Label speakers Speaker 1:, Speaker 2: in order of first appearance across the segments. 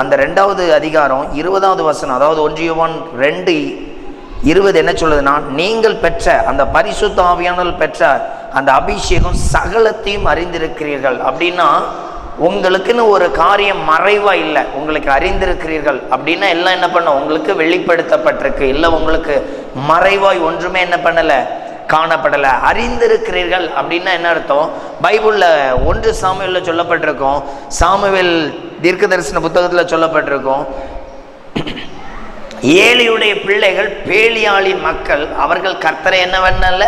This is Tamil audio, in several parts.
Speaker 1: அந்த 2வது அதிகாரம் 20வது வசனம், அதாவது 1 யோவான் 2:20 என்ன சொல்லுதுன்னா, நீங்கள் பெற்ற அந்த பரிசுத்த ஆவியானவர் பெற்ற அந்த அபிஷேகம் சகலத்தையும் அறிந்திருக்கிறீர்கள். அப்படின்னா உங்களுக்குன்னு ஒரு காரியம் மறைவா இல்லை, உங்களுக்கு அறிந்திருக்கிறீர்கள் அப்படின்னா எல்லாம் என்ன பண்ண உங்களுக்கு வெளிப்படுத்தப்பட்டிருக்கு. இல்லை உங்களுக்கு மறைவாய் ஒன்றுமே என்ன பண்ணலை, காணப்படலை. அறிந்திருக்கிறீர்கள் அப்படின்னா என்ன அர்த்தம்? பைபிளில் 1 சாமுவேலில் சொல்லப்பட்டிருக்கோம், சாமுவேல் தீர்க்க தரிசன புத்தகத்தில் சொல்லப்பட்டிருக்கோம், ஏலியுடைய பிள்ளைகள் பேலியாளின் மக்கள் அவர்கள் கர்த்தரை என்னவென்னல்ல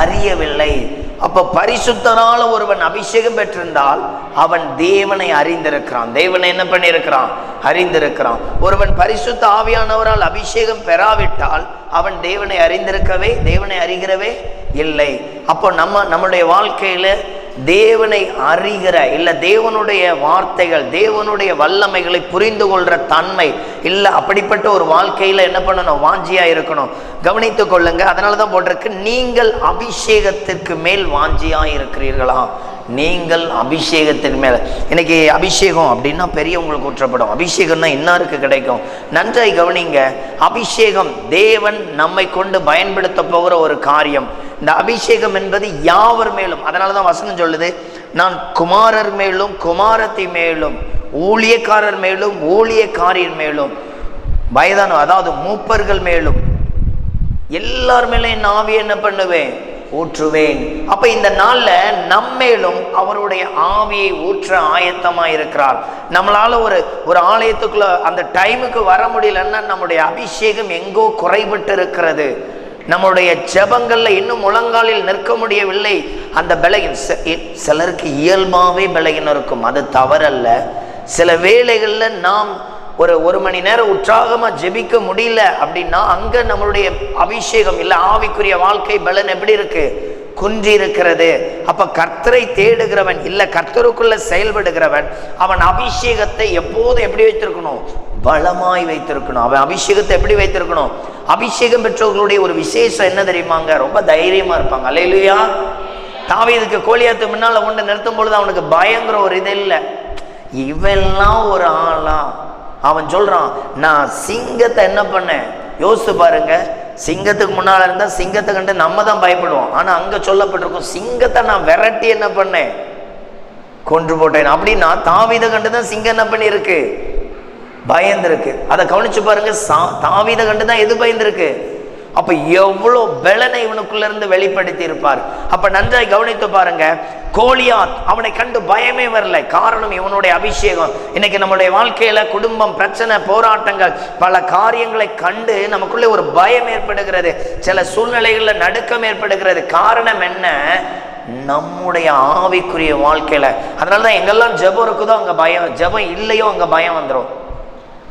Speaker 1: அறியவில்லை. அப்ப பரிசுத்தனால ஒருவன் அபிஷேகம் பெற்றிருந்தால் அவன் தேவனை அறிந்திருக்கிறான். தேவனை என்ன பண்ணியிருக்கிறான்? அறிந்திருக்கிறான். ஒருவன் பரிசுத்த ஆவியானவரால் அபிஷேகம் பெறாவிட்டால் அவன் தேவனை தேவனை அறிகிறவே இல்லை. அப்போ நம்முடைய வாழ்க்கையில தேவனை அறிகிற இல்லை, தேவனுடைய வார்த்தைகள் தேவனுடைய வல்லமைகளை புரிந்து கொள்ற தன்மை இல்லை, அப்படிப்பட்ட ஒரு வாழ்க்கையில என்ன பண்ணணும்? வாஞ்சியா இருக்கணும். கவனித்துக் கொள்ளுங்க. அதனாலதான் போட்டிருக்கு, நீங்கள் அபிஷேகத்திற்கு மேல் வாஞ்சியா இருக்கிறீர்களா? நீங்கள் அபிஷேகத்தின் மேல. இன்னைக்கு அபிஷேகம் அப்படின்னா பெரியவங்களுக்கு ஊற்றப்படும். அபிஷேகம்னா இன்னாருக்கு கிடைக்கும். நன்றாய் கவனிங்க. அபிஷேகம் தேவன் நம்மை கொண்டு பயன்படுத்த போகிற ஒரு காரியம். இந்த அபிஷேகம் என்பது யாவர் மேலும். அதனாலதான் வசனம் சொல்லுது, நான் குமாரர் மேலும் குமாரத்தி மேலும் ஊழியக்காரர் மேலும் ஊழியக்காரியின் மேலும் வயதான அதாவது மூப்பர்கள் மேலும் எல்லார் மேலும் என் ஆவியை என்ன பண்ணுவேன்? ஊற்றுவேன். அப்ப இந்த நாள்ல நம்மேலும் அவருடைய ஆவியை ஊற்ற ஆயத்தமா இருக்கிறார். நம்மளால ஒரு ஆலயத்துக்குள்ள அந்த டைமுக்கு வர முடியலன்னா நம்முடைய அபிஷேகம் எங்கோ குறைபட்டு இருக்கிறது. நம்முடைய ஜெபங்கள்ல இன்னும் முழங்காலில் நிற்க முடியவில்லை. அந்த பலகீனம் சிலருக்கு இயல்பாவே பலகீனம் இருக்கும், அது தவறல்ல. சில வேளைகள்ல நாம் ஒரு மணி நேரம் உற்சாகமா ஜெபிக்க முடியல அப்படின்னா அங்க நம்மளுடைய அபிஷேகம் இல்ல, ஆவிக்குரிய வாழ்க்கை பலன் எப்படி இருக்கு? குன்றி இருக்கிறது. அப்ப கர்த்தரை தேடுகிறவன் இல்ல, கர்த்தருக்குள்ள செயல்படுகிறவன் அவன் அபிஷேகத்தை எப்போதும் எப்படி வைத்திருக்கணும்? பலமாய் வைத்திருக்கணும். அவன் அபிஷேகத்தை எப்படி வைத்திருக்கணும்? அபிஷேகம் பெற்றவர்களுடைய ஒரு விசேஷம் என்ன தெரியுமாங்க? ரொம்ப தைரியமா இருப்பாங்க. அல்லேலூயா. தாவீதுக்கு கோலியாத்து முன்னால கொண்டு நிறுத்தும் பொழுது அவனுக்கு பயங்கர ஒரு இது இல்லை. இவெல்லாம் ஒரு ஆளா? அவன் சொல்றான், நான் சிங்கத்தை என்ன பண்ணேன்? யோசிச்சு பாருங்க. சிங்கத்துக்கு முன்னால இருந்தா சிங்கத்தை கண்டு நம்ம தான் பயப்படுவோம். ஆனா அங்க சொல்லப்பட்டிருக்கும், சிங்கத்தை நான் விரட்டி என்ன பண்ணேன்? கொன்று போட்டேன். அப்படின்னா தாவீதை கண்டுதான் சிங்கம் என்ன பண்ணிருக்கு? பயந்திருக்கு. அதை கவனிச்சு பாருங்க. தாவீதை கண்டுதான் எது பயந்திருக்கு? அப்ப எவ்வளவு பலனை இவனுக்குள்ள இருந்து வெளிப்படுத்தி இருப்பார். அப்ப நன்றாய் கவனித்து பாருங்க. கோலியாத் அவனை கண்டு பயமே வரல. காரணம் இவனுடைய அபிஷேகம். இன்னைக்கு நம்முடைய வாழ்க்கையில குடும்பம், பிரச்சனை, போராட்டங்கள், பல காரியங்களை கண்டு நமக்குள்ளே ஒரு பயம் ஏற்படுகிறது. சில சூழ்நிலைகள்ல நடுக்கம் ஏற்படுகிறது. காரணம் என்ன? நம்முடைய ஆவிக்குரிய வாழ்க்கையில. அதனாலதான் எங்கெல்லாம் ஜெபம் இருக்குதோ அங்க பயம், ஜெபம் இல்லையோ அங்க பயம் வந்துடும்.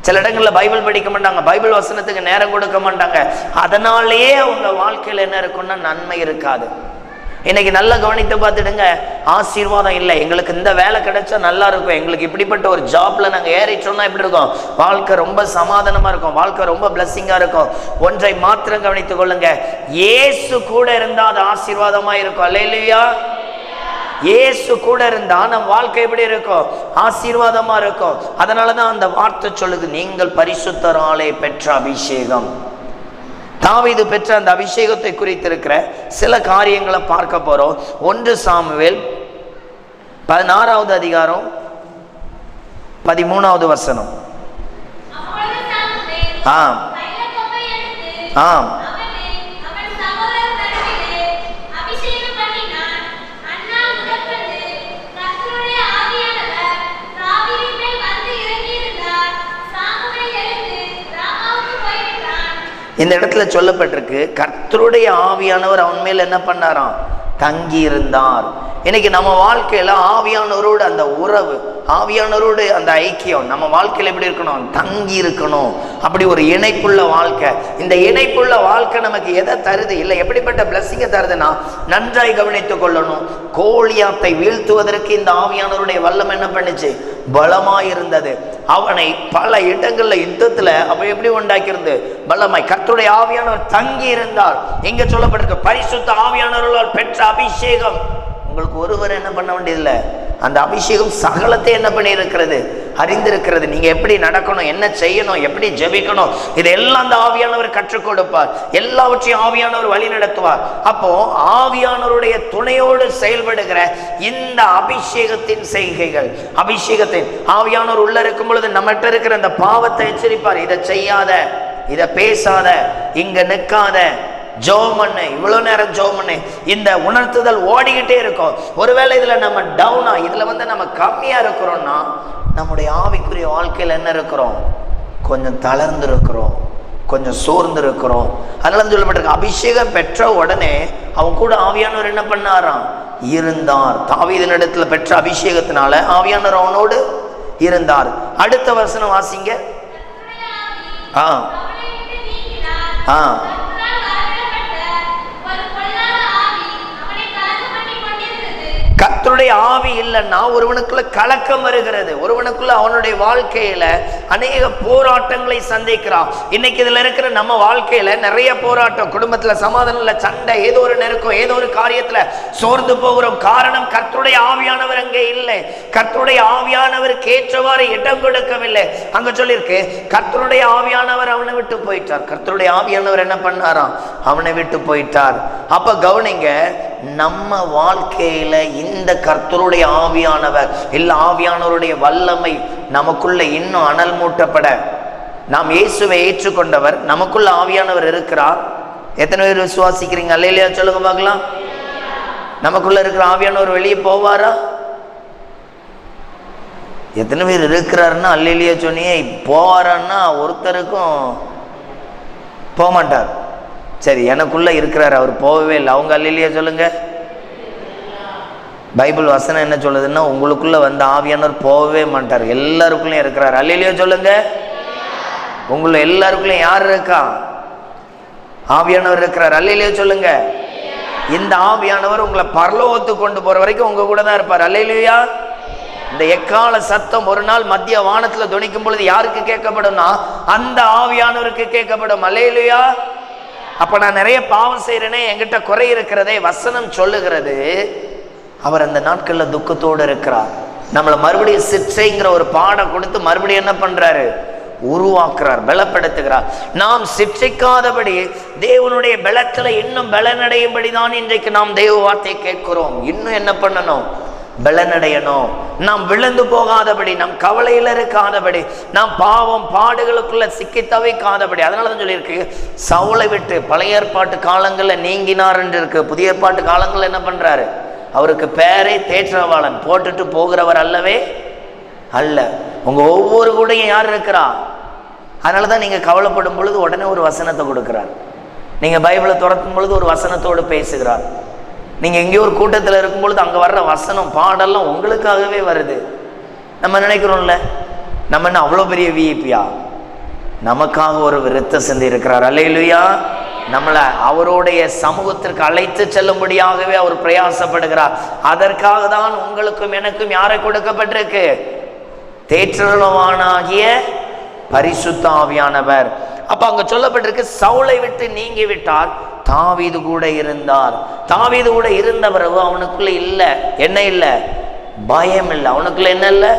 Speaker 1: சில இடங்கள்ல பைபிள் படிக்க மாட்டாங்க, பைபிள் வசனத்துக்கு நேரம் கொடுக்க மாட்டாங்க. அதனாலேயே அவங்க வாழ்க்கையில என்ன இருக்கும்னா நன்மை இருக்காது. இன்னைக்கு நல்லா கவனித்து பார்த்துடுங்க. ஆசீர்வாதம் இல்லை. எங்களுக்கு இந்த வேலை கிடைச்சா நல்லா இருக்கும், எங்களுக்கு இப்படிப்பட்ட ஒரு ஜாப்ல நாங்க ஏறிச்சோம்னா எப்படி இருக்கும்? வாழ்க்கை ரொம்ப சமாதானமா இருக்கும், வாழ்க்கை ரொம்ப பிளஸ்ஸிங்கா இருக்கும். ஒன்றை மாத்திரம் கவனித்துக் கொள்ளுங்க, இயேசு கூட இருந்தா அது ஆசீர்வாதமா இருக்கும். அல்லேலூயா. இயேசு கூட இருந்தா நம் வாழ்க்கை எப்படி இருக்கும்? ஆசீர்வாதமா இருக்கும். அதனாலதான் அந்த வார்த்தை சொல்லுது, நீங்கள் பரிசுத்தராலே பெற்ற அபிஷேகம். தாவீது பெற்ற அந்த அபிஷேகத்தை குறித்திருக்கிற சில காரியங்களை பார்க்க போறோம். 1 சாமுவேல் 16வது அதிகாரம் 13வது வசனம். ஆம் ஆம் இந்த இடத்துல சொல்லப்பட்டிருக்கு, கர்த்தருடைய ஆவியானவர் அவன் மேல் என்ன பண்ணாராம்? தங்கி இருந்தார். இன்னைக்கு நம்ம வாழ்க்கையில ஆவியானவரோடு அந்த உறவு, ஆவியானவரோடு அந்த ஐக்கியம் நம்ம வாழ்க்கையில எப்படி இருக்கணும்? தங்கி இருக்கணும். அப்படி ஒரு இணைப்புள்ள வாழ்க்கை. இந்த இணைப்புள்ள வாழ்க்கை நமக்கு எதை தருது? இல்லை, எப்படிப்பட்ட பிளஸ்ஸிங்கை தருதுன்னா நன்றாய் கவனித்துக் கொள்ளணும். கோலியாத்தை வீழ்த்துவதற்கு இந்த ஆவியானவருடைய வல்லமை என்ன பண்ணுச்சு? பலமாயிருந்தது. அவனை பல இடங்கள்ல யுத்தத்துல அப்ப எப்படி உண்டாக்கியிருந்து? பலமாய். கர்த்தருடைய ஆவியானவர் தங்கி இருந்தார். எங்க சொல்லப்பட்டிருக்கு? பரிசுத்த ஆவியானவர்களால் பெற்ற அபிஷேகம். உங்களுக்கு ஒருவர் என்ன பண்ண வேண்டியதில்லை, அந்த அபிஷேகம் சகலத்தை என்ன பண்ணி இருக்கிறது, அறிந்திருக்கிறது. நீங்க எப்படி நடக்கணும், என்ன செய்யணும், எப்படி ஜெபிக்கணும், இதெல்லாம் அந்த ஆவியானவர் கற்றுக் கொடுப்பார். எல்லாவற்றையும் ஆவியானவர் வழி நடத்துவார். அப்போ ஆவியானவருடைய துணையோடு செயல்படுகிற இந்த அபிஷேகத்தின் செய்கைகள், அபிஷேகத்தின் ஆவியானவர் உள்ள இருக்கும் பொழுது நம்மகிட்ட இருக்கிற அந்த பாவத்தை எச்சரிப்பார். இதை செய்யாத, இதை பேசாத, இங்க நிற்காத, ஜெபம் பண்ணு, இவ்வளவு நேரம் ஜெபம் பண்ணு. இந்த உணர்த்துதல் ஓடிக்கிட்டே இருக்கும். ஒருவேளை இதுல நம்ம டவுனா, இதுல நம்ம கம்மியா இருக்கிறோம்னா நம்முடைய ஆவிக்குரிய வாழ்க்கையில் என்ன இருக்கிறோம், கொஞ்சம் தளர்ந்து இருக்கிறோம், கொஞ்சம் சோர்ந்து இருக்கிறோம். அதனால சொல்லப்பட்டிருக்கு, அபிஷேகம் பெற்ற உடனே அவன் கூட ஆவியானவர் என்ன பண்ணாராம், இருந்தார். தாவீதினிடத்துல பெற்ற அபிஷேகத்தினால ஆவியானவர் அவனோடு இருந்தார். அடுத்த வசனம் வாசிங்க. கர்த்தருடைய ஆவி இல்லைன்னா ஒருவனுக்குள்ள கலக்கம் வருகிறது. ஒருவனுக்குள்ள அவனுடைய வாழ்க்கையில அநேக போராட்டங்களை சந்திக்கிறான். இன்னைக்கு இதுல இருக்கிற நம்ம வாழ்க்கையில நிறைய போராட்டம், குடும்பத்துல சமாதானம் இல்ல, சண்டை, ஏதோ ஒரு நெருக்கம், ஏதோ ஒரு காரியத்துல சோர்ந்து போகிறோம். காரணம் கர்த்தருடைய ஆவியானவர் அங்கே இல்லை. கர்த்தருடைய ஆவியானவருக்கு ஏற்றவாறு இடம் கொடுக்கவில்லை. அங்க சொல்லியிருக்கு, கர்த்தருடைய ஆவியானவர் அவனை விட்டு போயிட்டார். கர்த்தருடைய ஆவியானவர் என்ன பண்ணாராம், அவனை விட்டு போயிட்டார். அப்ப கவனிங்க, நம்ம வாழ்க்கையில இந்த கர்த்தருடைய ஆவியானவர் இல்ல ஆவியானவருடைய வல்லமை நமக்குள்ள இன்னும் அனல் மூட்டப்பட, நாம் இயேசுவை ஏற்றுக்கொண்டவர், நமக்குள்ள ஆவியானவர் இருக்கிறார். எத்தனை பேர் விசுவாசிக்கிறீங்க? அல்லேலூயா சொல்லுங்க பார்க்கலாம். நமக்குள்ள இருக்கிற ஆவியானவர் வெளியே போவாரா? எத்தனை பேர் இருக்கிறாருன்னா அல்லேலூயா சொன்னியே. போவாரான்னா ஒருத்தருக்கும் போக மாட்டார். சரி, எனக்குள்ள இருக்கிறார், அவர் போகவே இல்லை. அவங்க அல்லேலூயா சொல்லுங்க. பைபிள் வசனம் என்ன சொல்லுதுன்னா, உங்களுக்குள்ள வந்து ஆவியானவர் போகவே மாட்டார், எல்லாருக்குள்ளயும் இருக்கிறார். அல்லேலூயா சொல்லுங்க. உங்களை எல்லாருக்குள்ளயும் யார் இருக்கா? ஆவியானவர் இருக்கிறார். அல்லேலூயா சொல்லுங்க. இந்த ஆவியானவர் உங்களை பரலோகத்துக்கு கொண்டு போற வரைக்கும் உங்க கூட தான் இருப்பார். அல்லேலூயா. இந்த எக்கால சத்தம் ஒரு நாள் மத்திய வானத்துல துணிக்கும் பொழுது யாருக்கு கேட்கப்படும்னா, அந்த ஆவியானவருக்கு கேட்கப்படும். அல்லேலூயா. அப்ப நான் நிறைய பாவம் செய்யறேனே, என்கிட்ட குறை இருக்கிறதே, வசனம் சொல்லுகிறது அவர் அந்த நாட்கள்ல துக்கத்தோடு இருக்கிறார். நம்மளை மறுபடியும் சிற்சைங்கிற ஒரு பாடம் கொடுத்து மறுபடியும் என்ன பண்றாரு, உருவாக்குறார், பலப்படுத்துகிறார். நாம் சிற்சிக்காதபடி தேவனுடைய பலத்துல இன்னும் பலனடையும்படிதான் இன்றைக்கு நாம் தேவ வார்த்தையை கேட்கிறோம். இன்னும் என்ன பண்ணணும், பலனடையணும். நாம் விழுந்து போகாதபடி, நாம் கவலையில இருக்காதபடி, நாம் பாவம் பாடுகளுக்குள்ள சிக்கி தவிக்காதபடி. அதனாலதான் சொல்லியிருக்கு, சவுலை விட்டு பழைய ஏற்பாட்டு காலங்கள்ல நீங்கினார் என்று இருக்கு. புதிய ஏற்பாட்டு காலங்கள்ல என்ன பண்றாரு, அவருக்கு பேரே தேற்றவாளன், போட்டுட்டு போகிறவர் அல்லவே அல்ல. உங்க ஒவ்வொரு கூடையும் யார் இருக்கிறா? அதனாலதான் நீங்க கவலைப்படும் பொழுது உடனே ஒரு வசனத்தை கொடுக்கிறார். நீங்க பைபிளை துறக்கும் பொழுது ஒரு வசனத்தோடு பேசுகிறார். நீங்க எங்கேயோ ஒரு கூட்டத்தில் இருக்கும் பொழுது அங்க வர்ற வசனம் பாடெல்லாம் உங்களுக்காகவே வருது. நம்ம நினைக்கிறோம்ல, நம்ம என்ன அவ்வளோ பெரிய விஐபியா? நமக்காக ஒரு விருத்த சிந்தி இருக்கிறார். அல்லேலூயா. நம்மளை அவருடைய சமூகத்திற்கு அழைத்து செல்லும்படியாகவே அவர் பிரயாசப்படுகிறார். அதற்காக தான் உங்களுக்கும் எனக்கும் யாரை கொடுக்கப்பட்டிருக்கு, தேற்றவானாகிய பரிசுத்த ஆவியானவர். அப்ப அங்க சொல்லப்பட்டிருக்கு, சவுலை விட்டு நீங்கி விட்டார், தாவீது கூட இருந்தார். தாவீது கூட இருந்த பிறகு அவனுக்குள்ள இல்ல என்ன, இல்ல பயம் இல்லை. அவனுக்குள்ள என்ன இல்லை,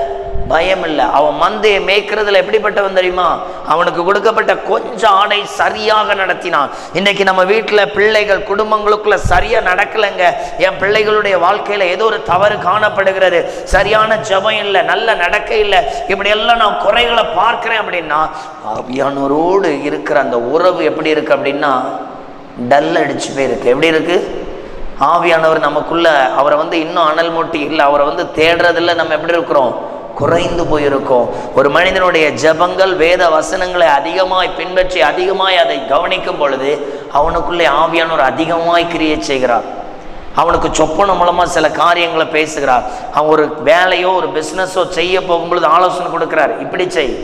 Speaker 1: பயம் இல்லை. அவன் மந்தையை மேய்க்கிறதுல எப்படிப்பட்டவன் தெரியுமா? அவனுக்கு கொடுக்கப்பட்ட கொஞ்சம் ஆடை சரியாக நடத்தினான். இன்னைக்கு நம்ம வீட்டுல பிள்ளைகள் குடும்பங்களுக்குள்ள சரியா நடக்கலைங்க. என் பிள்ளைகளுடைய வாழ்க்கையில ஏதோ ஒரு தவறு காணப்படுகிறது, சரியான ஜெபம் இல்லை, நல்ல நடக்க இல்லை, இப்படி எல்லாம் நான் குறைகளை பார்க்கிறேன் அப்படின்னா, ஆவியானவரோடு இருக்கிற அந்த உறவு எப்படி இருக்கு அப்படின்னா, டல் அடிச்சு போயிருக்கு. எப்படி இருக்கு? ஆவியானவர் நமக்குள்ள, அவரை இன்னும் அனல் மூட்டி இல்லை, அவரை தேடுறதில்ல. நம்ம எப்படி இருக்கிறோம்? குறைந்து போயிருக்கோம். ஒரு மனிதனுடைய ஜெபங்கள் வேத வசனங்களை அதிகமாய் பின்பற்றி அதிகமாய் அதை கவனிக்கும் பொழுது அவனுக்குள்ளே ஆவியானவர் அதிகமாய் கிரியை செய்கிறார். அவனுக்கு சொப்பன மூலமா சில காரியங்களை பேசுகிறார். அவன் ஒரு வேலையோ ஒரு பிஸ்னஸோ செய்ய போகும்பொழுது ஆலோசனை கொடுக்கிறார். இப்படி செய்,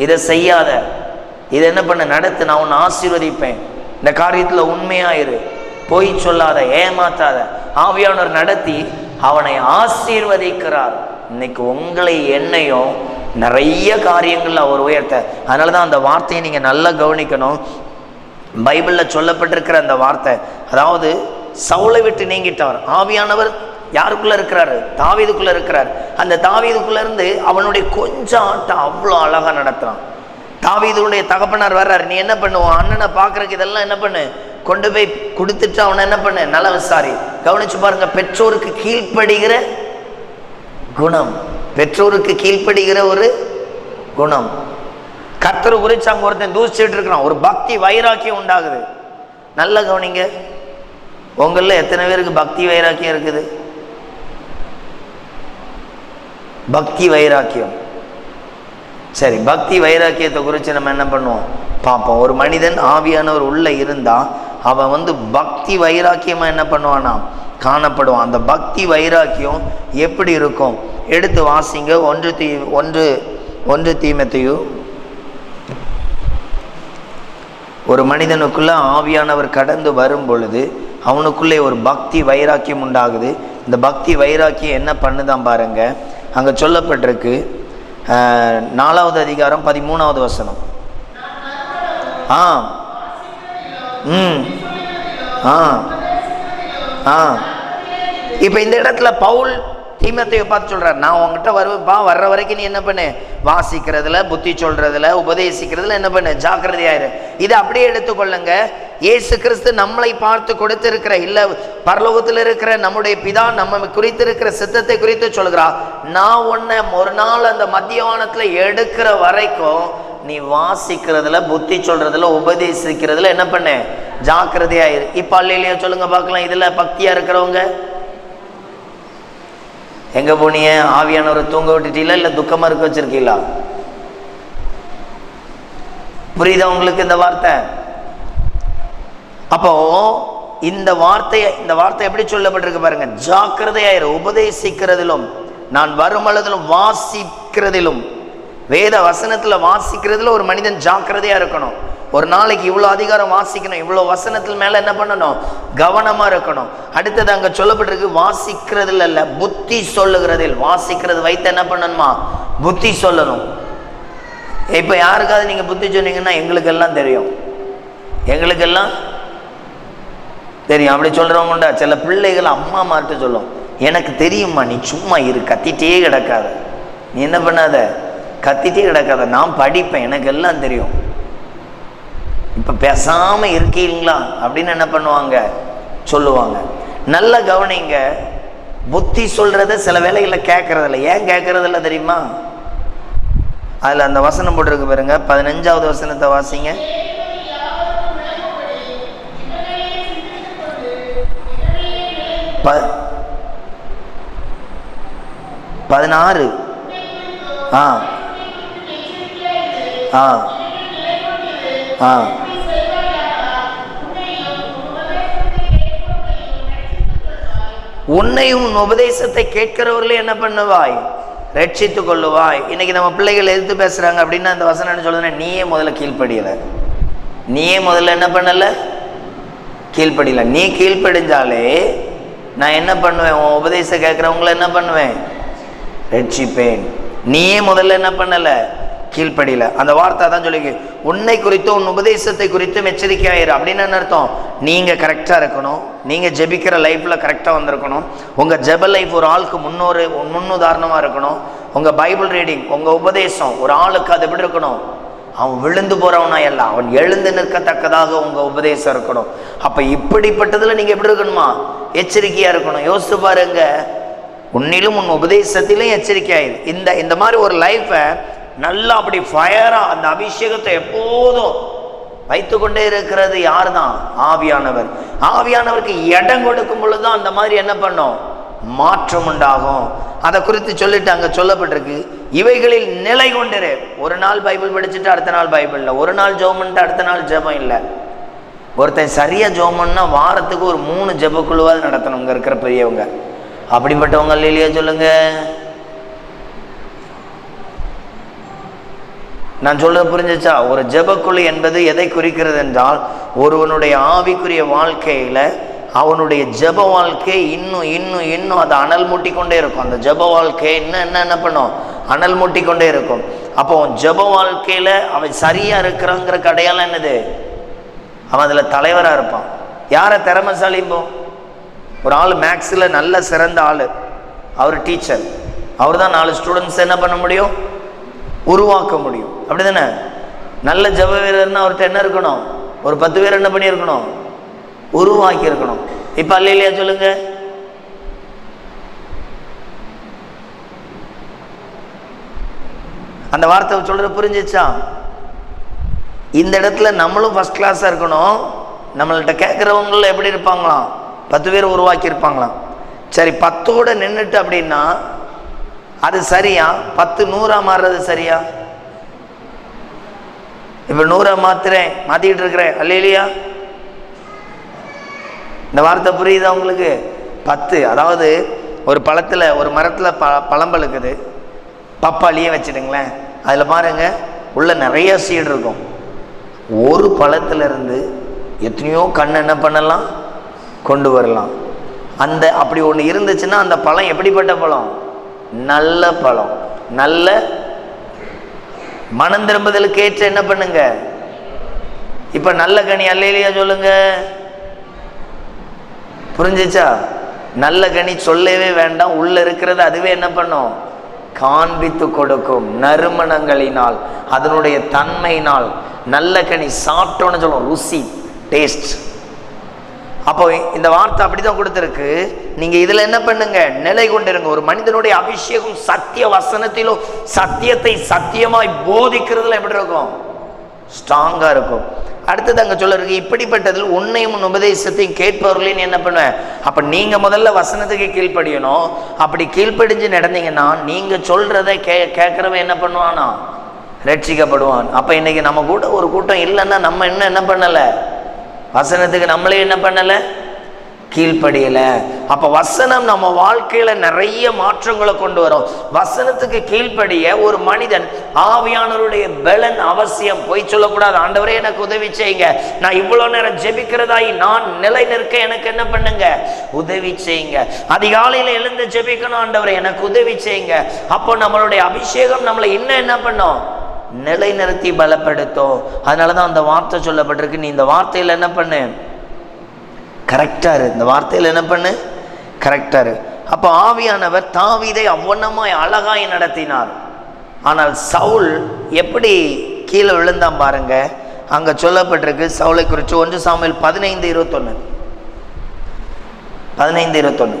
Speaker 1: இதை செய்யாத, இதை என்ன பண்ண, நடத்து, நான் உன்னை ஆசீர்வதிப்பேன், இந்த காரியத்துல உண்மையாயிரு, பொய் சொல்லாத, ஏமாத்தாத. ஆவியானவர் நடத்தி அவனை ஆசீர்வதிக்கிறார். இன்னைக்கு உங்களை என்னையும் நிறைய காரியங்கள்ல அவர் உயர்த்த. அதனாலதான் அந்த வார்த்தையை நீங்க நல்லா கவனிக்கணும். பைபிள்ல சொல்லப்பட்டிருக்கிற அந்த வார்த்தை, அதாவது சவுலை விட்டு நீங்கிட்டவர், ஆவியானவர் யாருக்குள்ள இருக்கிறாரு? தாவீதுக்குள்ள இருக்கிறார். அந்த தாவீதுக்குள்ள இருந்து அவனுடைய கொஞ்சம் ஆட்டம் அவ்வளோ அழகா நடத்துறான். தாவீதுடைய தகப்பனார் வர்றாரு, நீ என்ன பண்ணுவான், அண்ணனை பார்க்கறதுக்கு இதெல்லாம் என்ன பண்ணு, கொண்டு போய் கொடுத்துட்டு அவனை என்ன பண்ணு, நல்ல விசாரி. கவனிச்சு பாருங்க, பெற்றோருக்கு கீழ்ப்படுகிற குணம், பெற்றோருக்கு கீழ்ப்படுகிற ஒரு குணம். கர்த்தரை குறித்து அங்க ஒருத்தன் தூசிச்சுட்டு இருக்கிறான், ஒரு பக்தி வைராக்கியம் உண்டாகுது. நல்ல கவனிங்க, உங்கள எத்தனை பேருக்கு பக்தி வைராக்கியம் இருக்குது? பக்தி வைராக்கியம். சரி, பக்தி வைராக்கியத்தை குறித்து நம்ம என்ன பண்ணுவோம் பார்ப்போம். ஒரு மனிதன் ஆவியானவர் உள்ள இருந்தா அவன் பக்தி வைராக்கியமா என்ன பண்ணுவானா, காணப்படுவான். அந்த பக்தி வைராக்கியம் எப்படி இருக்கும்? எடுத்து வாசிங்க. 1 தீமோத்தேயு. ஒரு மனிதனுக்குள்ள ஆவியானவர் கடந்து வரும் பொழுது அவனுக்குள்ளே ஒரு பக்தி வைராக்கியம் உண்டாகுது. இந்த பக்தி வைராக்கியம் என்ன பண்ணுதான் பாருங்க, அங்க சொல்லப்பட்டிருக்கு. 4வது அதிகாரம் 13வது வசனம். இப்ப இந்த இடத்துல பவுல் தீமோத்தேயுவை பார்த்து சொல்றார், நான் உங்ககிட்ட வருவேன்ப்பா, வர்ற வரைக்கும் நீ என்ன பண்ணு, வாசிக்கிறதுல, புத்தி சொல்றதுல, உபதேசிக்கிறதுல என்ன பண்ணு, ஜாக்கிரதையாயிரு. இதை அப்படியே எடுத்துக்கொள்ளுங்க. இயேசு கிறிஸ்து நம்மளை பார்த்து கொடுத்திருக்கிற, இல்ல பரலோகத்தில் இருக்கிற நம்முடைய பிதா நம்ம குறித்திருக்கிற சித்தத்தை குறித்து சொல்கிறார். நான் உன்னை ஒரு நாள் அந்த மத்தியானத்துல எடுக்கிற வரைக்கும் நீ வாசிக்கிறதுல, புத்தி சொல்றதுல, உபதேசிக்கிறதுல என்ன பண்ணு, ஜாக்கிரதையாயிரு. இப்ப அல்லையா சொல்லுங்க பார்க்கலாம். இதுல பக்தியா இருக்கிறவங்க எங்க போனீங்க? ஆவியானவரை தூங்க விட்டுட்டீங்களா, இல்ல துக்கமா இருக்க வச்சிருக்கீங்களா? புரியுதா உங்களுக்கு இந்த வார்த்தை? அப்போ இந்த வார்த்தை எப்படி சொல்லப்பட்டிருக்கு பாருங்க, ஜாக்கிரதையாயிரு. உபதேசிக்கிறதிலும், நான் வருமளதிலும், வாசிக்கிறதிலும், வேத வசனத்துல வாசிக்கிறதுல ஒரு மனிதன் ஜாக்கிரதையா இருக்கணும். ஒரு நாளைக்கு இவ்வளோ அதிகாரம் வாசிக்கணும், இவ்வளோ வசனத்தில் மேல என்ன பண்ணணும், கவனமா இருக்கணும். அடுத்தது அங்க சொல்லப்பட்டிருக்கு, வாசிக்கிறதுல அல்ல, புத்தி சொல்லுகிறதில். வாசிக்கிறது வைத்து என்ன பண்ணணுமா, புத்தி சொல்லணும். இப்ப யாருக்காவது நீங்க புத்தி சொன்னீங்கன்னா எங்களுக்கெல்லாம் தெரியும், எங்களுக்கெல்லாம் தெரியும். அப்படி சொல்றவங்க உண்டா? சில பிள்ளைகள் அம்மா மாட்டு சொல்லும், எனக்கு தெரியுமா, நீ சும்மா இரு, கத்திட்டே கிடக்காத, நீ என்ன பண்ணாத, கத்திட்டே கிடக்காத, நான் படிப்பேன், எனக்கு எல்லாம் தெரியும், இப்ப பேசாம இருக்கீங்களா அப்படின்னு என்ன பண்ணுவாங்க, சொல்லுவாங்க. நல்ல கவனிங்க, புத்தி சொல்றத சில வேளைகளை கேட்கறதில்ல. ஏன் கேட்கறதில்ல தெரியுமா? அதுல அந்த வசனம் போட்டிருக்கு பாருங்க, 15வது வசனத்தை வாசிங்க. பதினாறு. உன்னையும் உபதேசத்தை கேட்கிறவர்களே என்ன பண்ணுவாய், ரட்சித்துக் கொள்ளுவாய். இன்னைக்கு நம்ம பிள்ளைகள் எதிர்த்து பேசுறாங்க அப்படின்னா அந்த வசனம் என்ன சொல்லுதுன்னா, நீயே முதல்ல கீழ்ப்படியல, நீயே முதல்ல என்ன பண்ணல, கீழ்ப்படியல. நீ கீழ்ப்படிஞ்சாலே நான் என்ன பண்ணுவேன், உன் உபதேசம் கேட்கிறவங்கள என்ன பண்ணுவேன், ரட்சிப்பேன். நீயே முதல்ல என்ன பண்ணல, கீழ்ப்படியில. அந்த வார்த்தை தான் சொல்லி, உன்னை குறித்தும் உன் உபதேசத்தை குறித்தும் எச்சரிக்கையாயிரு. அப்படின்னு என்ன அர்த்தம், நீங்க கரெக்டா இருக்கணும், நீங்க ஜெபிக்கிற லைஃப்ல கரெக்டா வந்திருக்கணும், உங்க ஜெப லைஃப் ஒரு ஆளுக்கு முன்னுதாரணமா இருக்கணும், உங்க பைபிள் ரீடிங், உங்க உபதேசம் ஒரு ஆளுக்கு அது எப்படி இருக்கணும், அவன் விழுந்து போறவனா அல்ல, அவன் எழுந்து நிற்கத்தக்கதாக உங்க உபதேசம் இருக்கணும். அப்ப இப்படிப்பட்டதுல நீங்க எப்படி இருக்கணுமா, எச்சரிக்கையா இருக்கணும். யோசித்து பாருங்க, உன்னிலும் உன் உபதேசத்திலும் எச்சரிக்கையாயிரு. இந்த மாதிரி ஒரு லைஃபை நல்லா அப்படி ஃபயரா அந்த அபிஷேகத்தை எப்போதும் வைத்து கொண்டே இருக்கிறது யார் தான், ஆவியானவர். ஆவியானவருக்கு இடம் கொடுக்கும் பொழுதுதான் அந்த மாதிரி என்ன பண்ணும், மாற்றம் உண்டாகும். அதை குறித்து சொல்லிட்டு அங்க சொல்லப்பட்டிருக்கு, இவைகளில் நிலை கொண்டிரு. ஒரு நாள் பைபிள் படிச்சுட்டு அடுத்த நாள் பைபிள் இல்லை, ஒரு நாள் ஜெபம் பண்ணிட்டு அடுத்த நாள் ஜெபம் இல்லை. ஒருத்தன் சரியா ஜெபம்னா வாரத்துக்கு ஒரு 3 ஜெபக்குழுவாது நடத்தணும் இங்க இருக்கிற பெரியவங்க. அப்படிப்பட்டவங்க இல்லையா சொல்லுங்க. நான் சொல்றது புரிஞ்சிச்சா? ஒரு ஜெபக்குழு என்பது எதை குறிக்கிறது என்றால், ஒருவனுடைய ஆவிக்குரிய வாழ்க்கையில அவனுடைய ஜெப வாழ்க்கை இன்னும் இன்னும் இன்னும் அதை அனல் மூட்டி கொண்டே இருக்கும். அந்த ஜெப வாழ்க்கை என்ன பண்ணும், அனல் மூட்டி கொண்டே இருக்கும். அப்போ ஜெப வாழ்க்கையில அவன் சரியா இருக்கிறாங்கிற அடையாளம் என்னது, அவன் அதுல தலைவரா இருப்பான். யாரை திறமைசாலிப்போம், ஒரு ஆள் மேக்ஸில் நல்ல சிறந்த ஆள், அவர் டீச்சர், அவர் தான் 4 ஸ்டூடெண்ட்ஸ் என்ன பண்ண முடியும், உருவாக்க முடியும். அப்படி தானே? நல்ல ஜப வீரர்னா அவர்கிட்ட என்ன இருக்கணும், ஒரு 10 பேர் என்ன பண்ணியிருக்கணும், உருவாக்கி இருக்கணும். இப்போ அல்லேலூயா சொல்லுங்க. அந்த வார்த்தை சொல்ற புரிஞ்சிச்சா? இந்த இடத்துல நம்மளும் ஃபர்ஸ்ட் கிளாஸாக இருக்கணும். நம்மள்கிட்ட கேட்குறவங்கள எப்படி இருப்பாங்களாம், 10 பேர் உருவாக்கி இருப்பாங்களாம். சரி, 10ஓட நின்றுட்டு அப்படின்னா அது சரியா? 10 100ஆ மாறுறது சரியா? இப்போ 100ஆ மாத்திக்கிட்டு இருக்கிறேன். அல்லேலூயா. இந்த வார்த்தை புரியுதா உங்களுக்கு? 10, அதாவது ஒரு பழத்தில், ஒரு மரத்தில் பழம் பழுக்குது, பப்பாளியே வச்சுடுங்களேன். அதில் பாருங்க, உள்ள நிறைய சீடு இருக்கும். ஒரு பழத்திலிருந்து எத்தனையோ கண் என்ன பண்ணலாம், கொண்டு வரலாம். அந்த அப்படி ஒன்று இருந்துச்சுன்னா அந்த பழம் எப்படிப்பட்ட பழம்? நல்ல பழம், நல்ல மனம் திரும்புதலுக்கு ஏற்ற என்ன பண்ணுங்க. இப்ப நல்ல கனி அல்லேலூயா சொல்லுங்க. புரிஞ்சிச்சா? நல்ல கனி சொல்லவே வேண்டாம், உள்ள இருக்கிறது அதுவே என்ன பண்ணும், காண்பித்து கொடுக்கும். நறுமணங்களினால், அதனுடைய தன்மையினால். நல்ல கனி சாப்பிட்டோன்னு சொல்லுவோம், ருசி, டேஸ்ட். அப்போ இந்த வார்த்தை அப்படிதான் கொடுத்திருக்கு. நீங்க இதுல என்ன பண்ணுங்க, நிலை கொண்டிருங்க. ஒரு மனிதனுடைய அபிஷேகம் சத்திய வசனத்திலும் சத்தியத்தை சத்தியமாய் போதிக்கிறதுல எப்படி இருக்கும், ஸ்ட்ராங்கா இருக்கும். அடுத்தது அங்க சொல்ல இருக்கு, இப்படிப்பட்டதில் உன்னையும் உபதேசத்தையும் கேட்பவர்களையும் என்ன பண்ணுவேன். அப்ப நீங்க முதல்ல வசனத்துக்கு கீழ்ப்படியணும். அப்படி கீழ்ப்படிஞ்சு நடந்தீங்கன்னா நீங்க சொல்றதை கேட்கறவன் என்ன பண்ணுவானா, ரட்சிக்கப்படுவான். அப்ப இன்னைக்கு நம்ம கூட ஒரு கூட்டம் இல்லைன்னா நம்ம என்ன பண்ணல, வசனத்துக்கு நம்மளே என்ன பண்ணல, கீழ்ப்படியல. அப்ப வசனம் நம்ம வாழ்க்கையில நிறைய மாற்றங்களை கொண்டு வரும். வசனத்துக்கு கீழ்ப்படிய ஒரு மனிதன் ஆவியானவருடைய பலன் அவசியம். போய் சொல்லக்கூடாது, ஆண்டவரே எனக்கு உதவி செய்யுங்க, நான் இவ்வளவு நேரம் ஜெபிக்கிறதாய் நான் நிலை நிற்க எனக்கு என்ன பண்ணுங்க, உதவி செய்யுங்க. அதிகாலையில எழுந்து ஜெபிக்கணும், ஆண்டவரே எனக்கு உதவி செய்யுங்க. அப்போ நம்மளுடைய அபிஷேகம் நம்மளை இன்னும் என்ன பண்ணும், நிலைநிறுத்தி பலப்படுத்தும். அதனாலதான் அந்த வார்த்தை சொல்லப்பட்டிருக்கு, நீ இந்த வார்த்தையில் என்ன பண்ணு, கரெக்டா இரு. இந்த வார்த்தையில் என்ன பண்ணு, கரெக்டா இரு. அப்ப ஆவியானவர் தாவீதை அவ்வண்ணமாய் அழகாய் நடத்தினார். ஆனால் சவுல் எப்படி கீழே விழுந்தான் பாருங்க. அங்க சொல்லப்பட்டிருக்கு சவுலை குறித்து 1 சாமுவேல் 15:21. 15:21.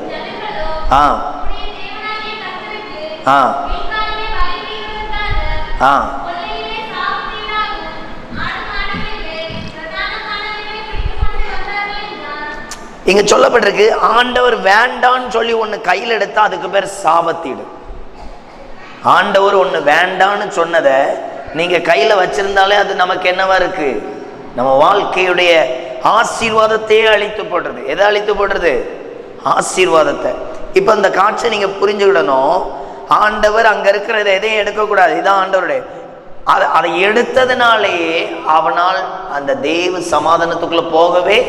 Speaker 1: இங்க சொல்லப்பட்டிருக்கு, ஆண்டவர் வேண்டான்னு சொல்லி ஒண்ணு கையில் எடுத்தா அதுக்கு பேர் சாபத்தீடு. ஆண்டவர் ஒண்ணு வேண்டான்னு சொன்னதை நீங்க கையில வச்சிருந்தாலே அது நமக்கு என்னவா இருக்கு, நம்ம வாழ்க்கையுடைய ஆசீர்வாதத்தையே அழித்து போடுறது. எதை அழித்து போடுறது, ஆசீர்வாதத்தை. இப்ப இந்த காட்சியை நீங்க புரிஞ்சுக்கிடணும். ஆண்டவர் அங்க இருக்கிறத எதையும் எடுக்கக்கூடாது, இதான் ஆண்டவருடைய. அதை எடுத்ததுனாலேயே அவனால் அந்த தேவ சமாதானத்துக்குள்ள போகவே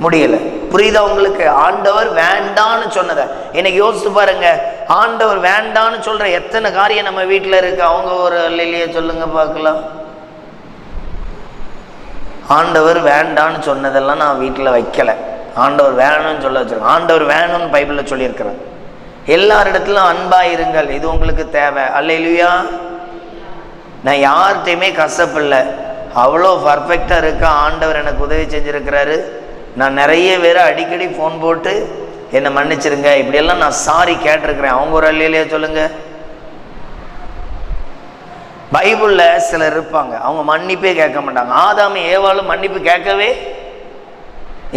Speaker 1: முடியல. புரியுதா உங்களுக்கு? ஆண்டவர் வேண்டான்னு சொன்னதை இன்னைக்கு யோசித்து பாருங்க. ஆண்டவர் வேண்டான்னு சொல்ற எத்தனை காரியம் நம்ம வீட்டுல இருக்கு. அவங்க ஒரு அல்லேலூயா சொல்லுங்க பார்க்கலாம். ஆண்டவர் வேண்டான்னு சொன்னதெல்லாம் நான் வீட்டுல வைக்கல, ஆண்டவர் வேணும்னு சொல்ல வச்சிருக்கேன். ஆண்டவர் வேணும்னு பைபிள்ல சொல்லியிருக்கிறேன். எல்லாரிடத்திலும் அன்பா இருங்கள், இது உங்களுக்கு தேவை. அல்லேலூயா. நான் யார்கிட்டையுமே கசப்பில்லை, அவ்வளோ பர்ஃபெக்டா இருக்க ஆண்டவர் எனக்கு உதவி செஞ்சிருக்கிறாரு. நான் நிறைய பேரை அடிக்கடி ஃபோன் போட்டு என்னை மன்னிச்சிருங்க இப்படியெல்லாம் நான் சாரி கேட்டிருக்கிறேன். அவங்க ஒரு அல்லேலூயா சொல்லுங்க. பைபிள்ல சிலர் இருப்பாங்க, அவங்க மன்னிப்பே கேட்க மாட்டாங்க. ஆதாம் ஏவாளும் மன்னிப்பு கேட்கவே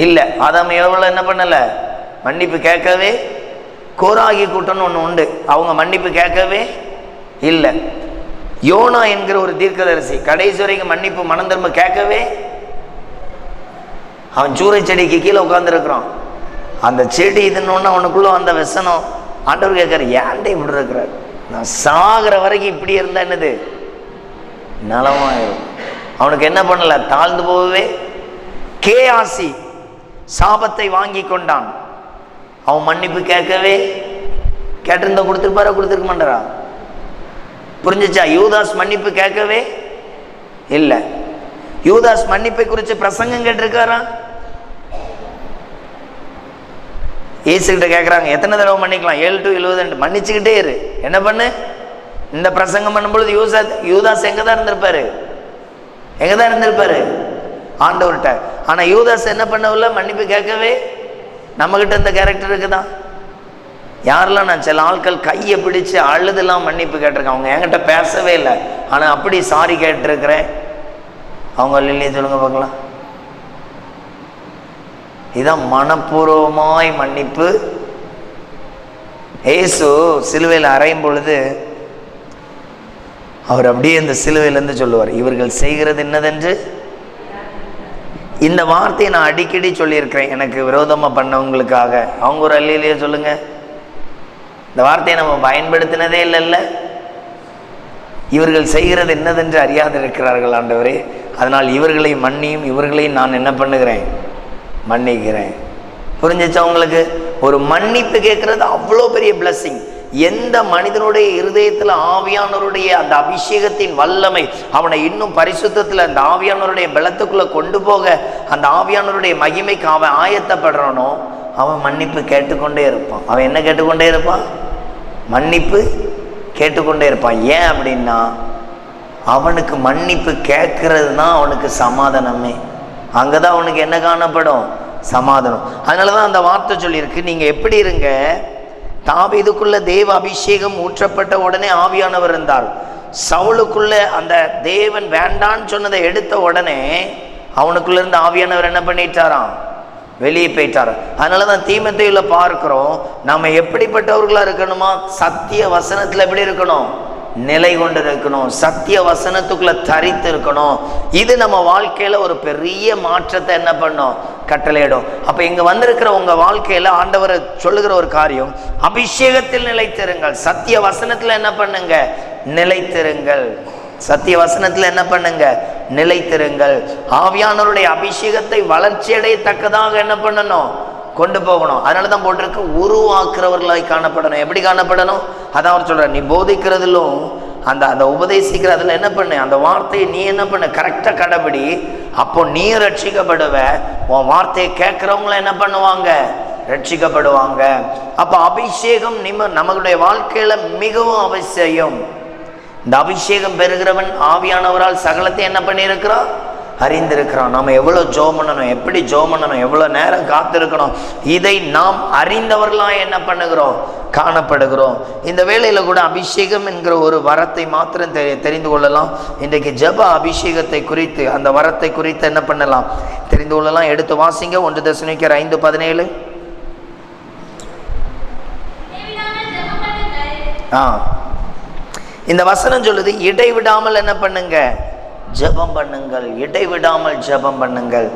Speaker 1: இல்லை. ஆதாம் ஏவாளும் என்ன பண்ணல, மன்னிப்பு கேட்கவே. கோராகி கூட்டம்னு ஒன்று உண்டு, அவங்க மன்னிப்பு கேட்கவே இல்லை. யோனா என்கிற ஒரு தீர்க்கதரிசி கடைசி வரைக்கும் மன்னிப்பு மனம் திரும்ப கேட்கவே. அவன் சூறை செடிக்கு கீழே உட்கார்ந்துருக்கிறான். அந்த செடி இதுன்னு அவனுக்குள்ள அந்த விசனம். ஆண்டவர் கேட்கற, ஏன்டே இப்படி இருக்கிறார், நான் சாகிற வரைக்கும் இப்படி இருந்தா என்னது நலமாயிரும். அவனுக்கு என்ன பண்ணல, தாழ்ந்து போகவே. கேயாசி சாபத்தை வாங்கி கொண்டான், அவன் மன்னிப்பு கேட்கவே. கேட்டிருந்தா கொடுத்துருப்பாரா, கொடுத்துருக்க மாட்டாரா? புரிஞ்சிச்சா? யூதாஸ் மன்னிப்பு கேட்கவே இல்லை. யூதாஸ் மன்னிப்பை குறித்து பிரசங்கம் கேட்டிருக்காரா? ஏசுகிட்ட கேட்குறாங்க, எத்தனை தடவை மன்னிக்கலாம்? 7 to 70 மன்னிச்சுக்கிட்டே இரு. என்ன பண்ணு? இந்த பிரசங்கம் பண்ணும்பொழுது யூதாஸ் எங்கே தான் இருந்திருப்பாரு? எங்கே தான் இருந்திருப்பாரு? ஆண்டவர்கிட்ட. ஆனால் யூதாஸ் என்ன பண்ணவில்லை? மன்னிப்பு கேட்கவே. நம்மகிட்ட இந்த கேரக்டர் இருக்குதான். யாரெல்லாம் நான் சில ஆட்கள் கையை பிடிச்சு அழுதெல்லாம் மன்னிப்பு கேட்டிருக்கேன். அவங்க என்கிட்ட பேசவே இல்லை, ஆனால் அப்படி சாரி கேட்டிருக்கிறேன். அவங்க இல்லையே சொல்லுங்க பார்க்கலாம். இதுதான் மனப்பூர்வமாய் மன்னிப்பு. ஏசு சிலுவையில் அறையும் பொழுது அவர் அப்படியே இந்த சிலுவையிலேருந்து சொல்லுவார், இவர்கள் செய்கிறது என்னதென்று. இந்த வார்த்தையை நான் அடிக்கடி சொல்லியிருக்கிறேன் எனக்கு விரோதமாக பண்ணவங்களுக்காக. அவங்க ஒரு அல்லையிலேயே சொல்லுங்க, இந்த வார்த்தையை நம்ம பயன்படுத்தினதே இல்லைல்ல. இவர்கள் செய்கிறது என்னதென்று அறியாது இருக்கிறார்கள் ஆண்டவரே, அதனால் இவர்களை மன்னியும், இவர்களையும் நான் என்ன பண்ணுகிறேன்? மன்னிக்கிறேன். புரிஞ்சிச்சா உங்களுக்கு? ஒரு மன்னிப்பு கேட்கறது அவ்வளோ பெரிய பிளஸ்ஸிங். எந்த மனிதனுடைய இருதயத்தில் ஆவியானவருடைய அந்த அபிஷேகத்தின் வல்லமை அவனை இன்னும் பரிசுத்தத்தில் அந்த ஆவியானவருடைய பலத்துக்குள்ளே கொண்டு போக, அந்த ஆவியானவருடைய மகிமைக்கு அவன் ஆயத்தப்படுறானோ, அவன் மன்னிப்பு கேட்டுக்கொண்டே இருப்பான். அவன் என்ன கேட்டுக்கொண்டே இருப்பான்? மன்னிப்பு கேட்டுக்கொண்டே இருப்பான். ஏன் அப்படின்னா, அவனுக்கு மன்னிப்பு கேட்கறது தான் அவனுக்கு சமாதானமே. அங்கே தான் அவனுக்கு என்ன காணப்படும்? சமாதானம். அதனால தான் அந்த வார்த்தை சொல்லியிருக்கு, நீங்கள் எப்படி இருங்க, தாவீதுக்குள்ள தேவ அபிஷேகம் ஊற்றப்பட்ட உடனே ஆவியானவர் இருந்தார். சவுலுக்குள்ள அந்த தேவன் வேண்டான்னு சொன்னதை எடுத்த உடனே அவனுக்குள்ள இருந்து ஆவியானவர் என்ன பண்ணிட்டாராம்? வெளியே போயிட்டார். அதனால தான் தீமோத்தேயுல பார்க்கிறோம், நம்ம எப்படிப்பட்டவர்களா இருக்கணுமா? சத்திய வசனத்தில் எப்படி இருக்கணும்? நிலை கொண்டு இருக்கணும். சத்திய வசனத்துக்குள்ள தரித்து இருக்கணும். இது நம்ம வாழ்க்கையில ஒரு பெரிய மாற்றத்தை என்ன பண்ணும்? கட்டளையிடும். அப்ப இங்க வந்திருக்கிற உங்க வாழ்க்கையில ஆண்டவர் சொல்லுகிற ஒரு காரியம், அபிஷேகத்தில் நிலைத்திருங்கள். சத்திய வசனத்துல என்ன பண்ணுங்க? நிலைத்திருங்கள். சத்திய வசனத்துல என்ன பண்ணுங்க? நிலைத்திருங்கள். ஆவியானவருடைய அபிஷேகத்தை வளர்ச்சி அடையத்தக்கதாக என்ன பண்ணணும்? கொண்டு போகணும். அதனால தான் போட்டிருக்கு, உருவாக்குறவர்களாய் காணப்படணும். எப்படி காணப்படணும்? அதான் அவர் சொல்றார், நீ போதிக்கிறதிலும் அந்த உபதேசிக்கிற அதில் என்ன பண்ணு? அந்த வார்த்தையை நீ என்ன பண்ணு? கரெக்டாக கடைபிடி. அப்போ நீ ரட்சிக்கப்படுவ, உன் வார்த்தையை கேட்குறவங்கள என்ன பண்ணுவாங்க? ரட்சிக்கப்படுவாங்க. அப்போ அபிஷேகம் நம்மளுடைய வாழ்க்கையில மிகவும் அவசியம். இந்த அபிஷேகம் பெறுகிறவன் ஆவியானவரால் சகலத்தை என்ன பண்ணியிருக்கிறான்? அறிந்திருக்கிறான். நாம் எவ்வளோ ஜெபம் பண்ணணும், எப்படி ஜெபம் பண்ணணும், எவ்வளோ நேரம் காத்திருக்கணும், இதை நாம் அறிந்தவர்களாக என்ன பண்ணுகிறோம்? காணப்படுகிறோம். இந்த வேளையில் கூட அபிஷேகம் என்கிற ஒரு வரத்தை மாத்திரம் தெரிந்து கொள்ளலாம். இன்றைக்கு ஜெப அபிஷேகத்தை குறித்து, அந்த வரத்தை குறித்து என்ன பண்ணலாம்? தெரிந்து கொள்ளலாம். எடுத்து வாசிங்க 1 தெசலோனிக்கேயர் 5:17. இந்த வசனம் சொல்லுது, இடைவிடாமல் என்ன பண்ணுங்க? ஜெபம் பண்ணுங்கள். இடைவிடாமல் ஜெபம் பண்ணுங்கள்.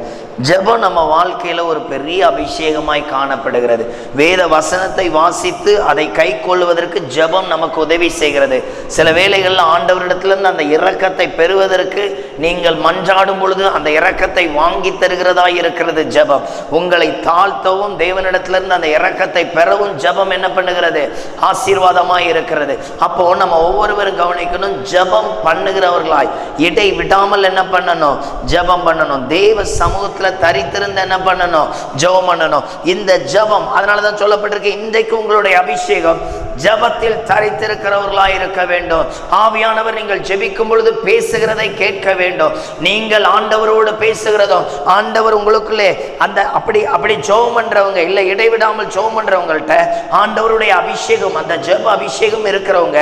Speaker 1: ஜெபம் நம்ம வாழ்க்கையில ஒரு பெரிய அபிஷேகமாய் காணப்படுகிறது. வேத வசனத்தை வாசித்து அதை கை கொள்வதற்கு ஜெபம் நமக்கு உதவி செய்கிறது. சில வேளைகளில் ஆண்டவரிடத்திலிருந்து அந்த இரக்கத்தை பெறுவதற்கு நீங்கள் மன்றாடும் பொழுது அந்த இரக்கத்தை வாங்கி தருகிறதா இருக்கிறது ஜெபம். உங்களை தாழ்த்தவும் தேவனிடத்திலிருந்து அந்த இரக்கத்தை பெறவும் ஜெபம் என்ன பண்ணுகிறது? ஆசீர்வாதமாய் இருக்கிறது. அப்போ நம்ம ஒவ்வொருவரும் கவனிக்கணும், ஜெபம் பண்ணுகிறவர்களாய் இடை விடாமல் என்ன பண்ணணும்? ஜெபம் பண்ணணும். தேவ சமூகத்தில் தரித்திருந்து என்ன பண்ணணும்? ஜெபம் பண்ணணும். இந்த ஜெபம், அதனாலதான் சொல்லப்பட்டிருக்கு, இன்றைக்கு உங்களுடைய அபிஷேகம் ஜெபத்தில் தரித்திருக்கிறவர்களாய் இருக்க வேண்டும். ஆவியானவர் நீங்கள் ஜெபிக்கும் பொழுது பேசுகிறதை கேட்க வேண்டும். நீங்கள் ஆண்டவரோடு பேசுகிறதும், ஆண்டவர் உங்களுக்குள்ளே அந்த அப்படி ஜெபம் பண்றவங்க இல்லை, இடைவிடாமல் ஜெபம் பண்றவங்கள்ட்ட ஆண்டவருடைய அபிஷேகம், அந்த ஜெப அபிஷேகம் இருக்கிறவங்க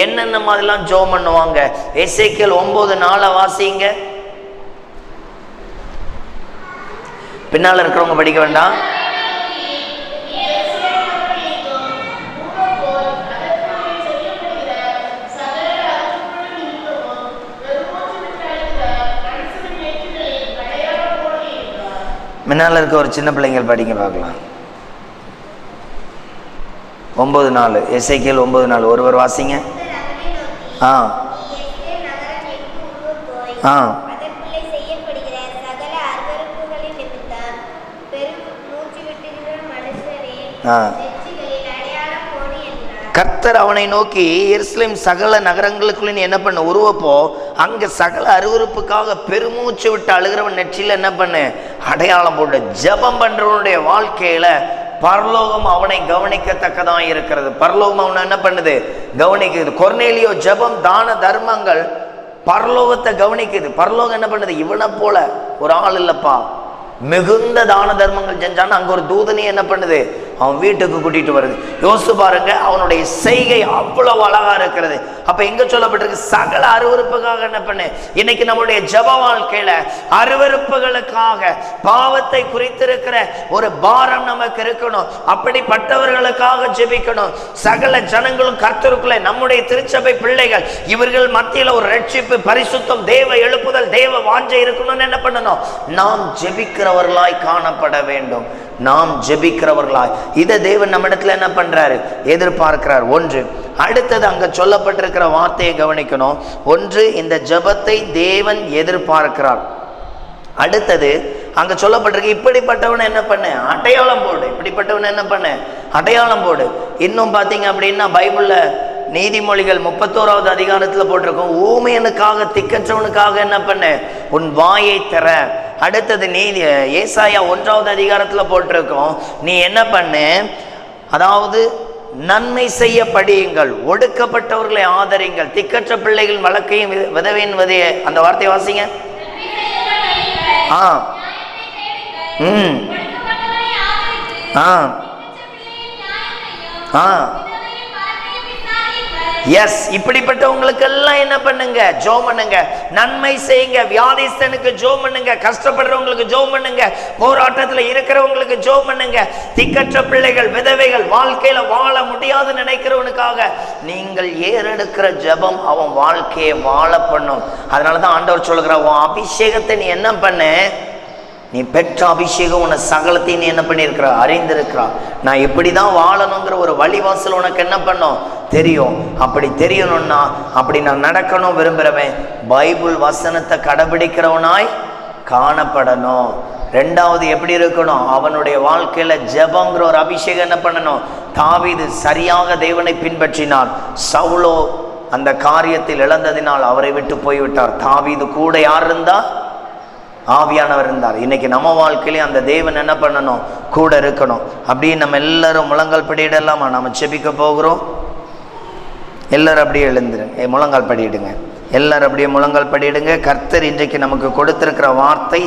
Speaker 1: என்னென்ன மாதிரிலாம் ஜெபம் பண்ணுவாங்க? எசேக்கியேல் 9:4 வாசிங்க. பின்னால இருக்கிறவங்க படிக்க வேண்டாம். முன்னால் இருக்க ஒரு சின்ன பிள்ளைங்கள் படிக்க பார்க்கலாம். 9:4 எசேக்கியேல் 9:4 ஒருவர் வாசிங்க. கர்த்தர் அவனை நோக்கி, எருசலேம் சகல நகரங்களுக்குள்ள என்ன பண்ண? உருவப்போ, அங்க சகல அருவருப்புக்காக பெருமூச்சு விட்டு அழுகிறவன் நெற்றியில் என்ன பண்ணு? அடையாளம் போட்டு. ஜெபம் பண்றவனுடைய வாழ்க்கையில பரலோகம் அவனை கவனிக்கத்தக்கதா இருக்கிறது. பரலோகம் அவனை என்ன பண்ணுது? கவனிக்குது. கொர்நேலியோ ஜெபம், தான தர்மங்கள் பரலோகத்தை கவனிக்குது. பரலோகம் என்ன பண்ணுது? இவனை போல ஒரு ஆள் இல்லப்பா, மிகுந்த தான தர்மங்கள் செஞ்சான்னு அங்க ஒரு தூதனை என்ன பண்ணுது? அவன் வீட்டுக்கு கூட்டிட்டு வருது. யோசிச்சு பாருங்க, அவனுடைய செய்கை அவ்வளவு அழகா இருக்கிறது. அப்ப எங்க சொல்லப்பட்டிருக்கு? சகல அருவருப்புக்காக என்ன பண்ணு. இன்னைக்கு நம்முடைய ஜெப வாழ்க்கையில அருவருப்புகளுக்காக, பாவத்தை குறித்திருக்கிற ஒரு பாரம் நமக்கு இருக்கணும். அப்படிப்பட்டவர்களுக்காக ஜெபிக்கணும். சகல ஜனங்களும் கர்த்தருக்குள்ளே, நம்முடைய திருச்சபை பிள்ளைகள் இவர்கள் மத்தியில ஒரு ரட்சிப்பு, பரிசுத்தம், தேவ எழுப்புதல், தேவ வாஞ்சை இருக்கணும்னு என்ன பண்ணணும்? நாம் ஜெபிக்கிறவர்களாய் காணப்பட வேண்டும். நாம் ஜெபிக்கிறவர்களாய். இதை தேவன் நம்ம இடத்துல என்ன பண்றாரு? எதிர்பார்க்கிறார். ஒன்று. அடுத்தது அங்க சொல்லப்பட்டிருக்கிற வார்த்தையை கவனிக்கணும். ஒன்று, இந்த ஜெபத்தை தேவன் எதிர்பார்க்கிறார். அடுத்தது அங்க சொல்லப்பட்டிருக்கு, இப்படிப்பட்டவன் என்ன பண்ணு? அடையாளம் போடு. இப்படிப்பட்டவன் என்ன பண்ணு? அடையாளம் போடு. இன்னும் பாத்தீங்க அப்படின்னா பைபிள்ல நீதிமொழிகள் 31வது அதிகாரத்தில் போட்டிருக்கும், ஊமையனுக்காக, திக்கற்றவனுக்காக என்ன பண்ணு? உன் வாயை திற. அடுத்தது நீதி ஏசாயா 1வது அதிகாரத்தில் போட்டிருக்கோம், நீ என்ன பண்ணு? அதாவது நன்மை செய்ய படியுங்கள், ஒடுக்கப்பட்டவர்களை ஆதரிங்கள், திக்கற்ற பிள்ளைகள் வழக்கையும் விதவையின் விதைய. அந்த வார்த்தையை வாசிங்க. எஸ், இப்படிப்பட்டவங்களுக்கு எல்லாம் என்ன பண்ணுங்க? ஜெபம் பண்ணுங்க, நன்மை செய்யுங்க. வியாதிஸ்தனுக்கு ஜெபம் பண்ணுங்க, கஷ்டப்படுறவங்களுக்கு ஜெபம் பண்ணுங்க, போராட்டத்தில் இருக்கிறவங்களுக்கு ஜெபம் பண்ணுங்க. திக்கற்ற பிள்ளைகள், விதவைகள், வாழ்க்கையில வாழ முடியாது நினைக்கிறவனுக்காக நீங்கள் ஏறெடுக்கிற ஜெபம் அவன் வாழ்க்கையை வாழ பண்ணும். அதனாலதான் ஆண்டவர் சொல்லுகிறார், உன் அபிஷேகத்தை நீ என்ன பண்ணு? நீ பெற்ற அபிஷேகம் உன்னை சகலத்தையும் நீ என்ன பண்ணியிருக்கிற? அறிந்திருக்கிறா. நான் எப்படிதான் வாழணுங்கிற ஒரு வழிவாசல் உனக்கு என்ன பண்ணும்? தெரியும். அப்படி தெரியணும்னா, அப்படி நான் நடக்கணும் விரும்புகிறவன் பைபிள் வசனத்தை கடைபிடிக்கிறவனாய் காணப்படணும். ரெண்டாவது எப்படி இருக்கணும்? அவனுடைய வாழ்க்கையில ஜெபங்கிற ஒரு அபிஷேகம் என்ன பண்ணணும்? தாவீது சரியாக தேவனை பின்பற்றினார். சவுலோ அந்த காரியத்தில் இழந்ததினால் அவரை விட்டு போய்விட்டார். தாவீது கூட யார் இருந்தா? ஆவியானவர் இருந்தார். இன்னைக்கு நம்ம வாழ்க்கையிலே அந்த தேவன் என்ன பண்ணணும்? கூட இருக்கணும். அப்படியே நம்ம எல்லாரும் முழங்கால் படியிடலாமா? நம்ம செபிக்க போகிறோம். எல்லாரும் அப்படியே எழுந்துருங்க, முழங்கால் படியிடுங்க. எல்லாரும் அப்படியே முழங்கால் படியிடுங்க. கர்த்தர் இன்றைக்கு நமக்கு கொடுத்திருக்கிற வார்த்தை